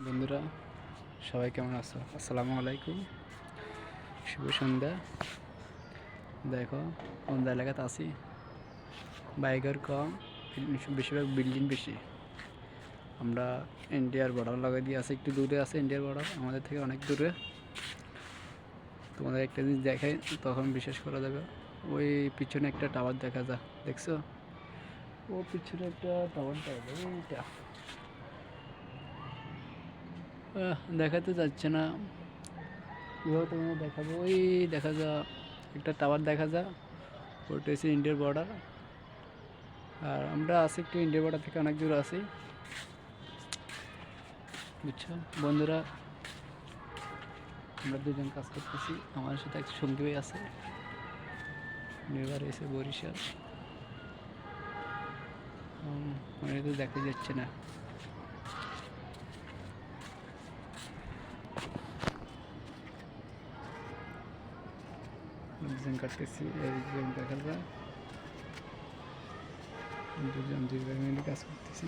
বন্ধুরা সবাই কেমন আছো? আসসালামু আলাইকুম, শুভ সন্ধ্যা। দেখো কোন এলাকাতে আছি, বাইকের কম, বেশিরভাগ বিল্ডিং বেশি। আমরা ইন্ডিয়ার বর্ডার লাগাই দিয়ে আছি, একটু দূরে আছে ইন্ডিয়ার বর্ডার, আমাদের থেকে অনেক দূরে। তোমাদের একটা জিনিস দেখাই, তখন বিশ্বাস করা যাবে। ওই পিছনে একটা টাওয়ার দেখা যায়, দেখছো? ও পিছনে একটা টাওয়ার দেখা যায়, ওইটা দেখাতে যাচ্ছে না, কীভাবে তোমাকে দেখাবো। ওই দেখা যা একটা টাওয়ার দেখা যা, ওটা হচ্ছে ইন্ডিয়ার বর্ডার। আর আমরা আছি একটু ইন্ডিয়ার বর্ডার থেকে অনেক দূর আছি, বুঝছো বন্ধুরা। আমরা দুজন কাজ করতেছি, আমার সাথে এক সঙ্গী ভাই আছে, নির্ভর এসে বরিশাল। মনে তো দেখা যাচ্ছে না। দুজন কাটতেছি, এই দুজন দেখা যায়, দুজন দুই ভাই মিলে কাজ করতেছি।